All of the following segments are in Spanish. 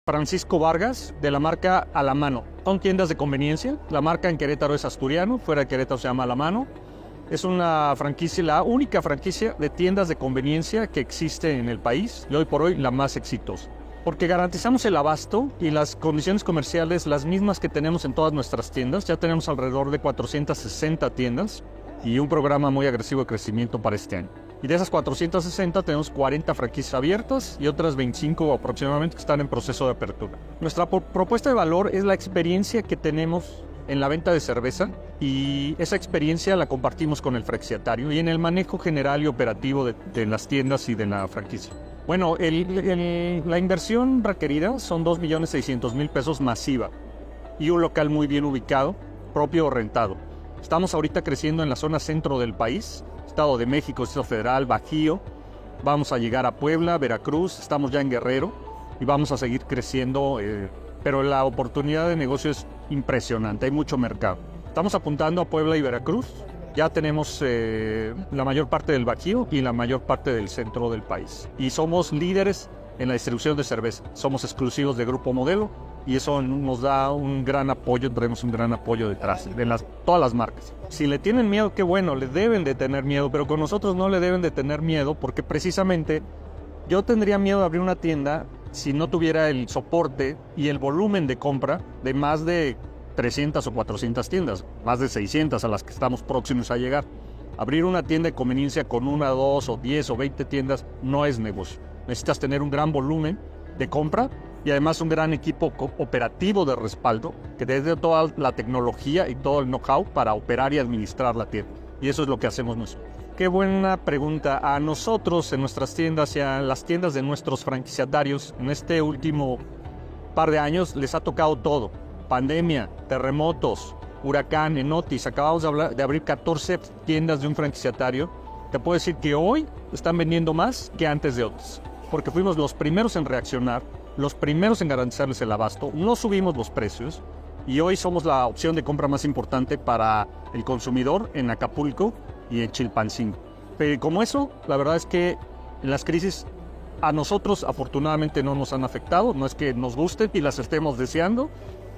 Francisco Vargas, de la marca A la Mano. Son tiendas de conveniencia. La marca en Querétaro es Asturiano, fuera de Querétaro se llama A la Mano. Es una franquicia, la única franquicia de tiendas de conveniencia que existe en el país y hoy por hoy la más exitosa. Porque garantizamos el abasto y las condiciones comerciales las mismas que tenemos en todas nuestras tiendas. Ya tenemos alrededor de 460 tiendas y un programa muy agresivo de crecimiento para este año. Y de esas 460 tenemos 40 franquicias abiertas y otras 25 aproximadamente que están en proceso de apertura. Nuestra propuesta de valor es la experiencia que tenemos en la venta de cerveza y esa experiencia la compartimos con el franquiciatario y en el manejo general y operativo de las tiendas y de la franquicia. Bueno, la inversión requerida son 2.600.000 pesos masiva y un local muy bien ubicado, propio o rentado. Estamos ahorita creciendo en la zona centro del país, Estado de México, Distrito Federal, Bajío. Vamos a llegar a Puebla, Veracruz, estamos ya en Guerrero y vamos a seguir creciendo, pero la oportunidad de negocio es impresionante, hay mucho mercado. Estamos apuntando a Puebla y Veracruz, ya tenemos la mayor parte del Bajío y la mayor parte del centro del país. Y somos líderes en la distribución de cerveza, somos exclusivos de Grupo Modelo y eso nos da un gran apoyo, tenemos un gran apoyo detrás de todas las marcas. Si le tienen miedo, qué bueno, le deben de tener miedo, pero con nosotros no le deben de tener miedo porque precisamente yo tendría miedo de abrir una tienda si no tuviera el soporte y el volumen de compra de más de 300 o 400 tiendas, más de 600 a las que estamos próximos a llegar. Abrir una tienda de conveniencia con 1, 2 o 10 o 20 tiendas no es negocio. Necesitas tener un gran volumen de compra y además un gran equipo operativo de respaldo que te dé toda la tecnología y todo el know-how para operar y administrar la tienda. Y eso es lo que hacemos nosotros. Qué buena pregunta. A nosotros en nuestras tiendas y a las tiendas de nuestros franquiciatarios en este último par de años les ha tocado todo. Pandemia, terremotos, huracán, Enotis. Acabamos de abrir 14 tiendas de un franquiciatario. Te puedo decir que hoy están vendiendo más que antes de otros. Porque fuimos los primeros en reaccionar, los primeros en garantizarles el abasto, no subimos los precios y hoy somos la opción de compra más importante para el consumidor en Acapulco y en Chilpancingo. Pero como eso, la verdad es que las crisis a nosotros afortunadamente no nos han afectado, no es que nos gusten y las estemos deseando,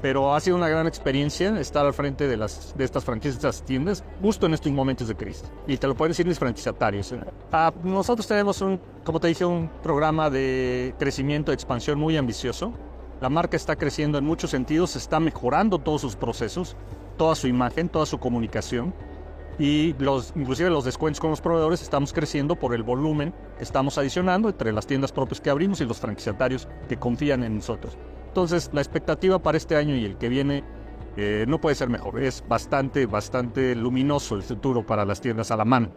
pero ha sido una gran experiencia estar al frente de estas franquicias, de estas tiendas, justo en estos momentos de crisis. Y te lo pueden decir mis franquiciatarios. Nosotros tenemos, como te dije, un programa de crecimiento, de expansión muy ambicioso. La marca está creciendo en muchos sentidos, está mejorando todos sus procesos, toda su imagen, toda su comunicación. Y inclusive los descuentos con los proveedores estamos creciendo por el volumen que estamos adicionando entre las tiendas propias que abrimos y los franquiciatarios que confían en nosotros. Entonces, la expectativa para este año y el que viene no puede ser mejor. Es bastante luminoso el futuro para las tiendas A la Mano.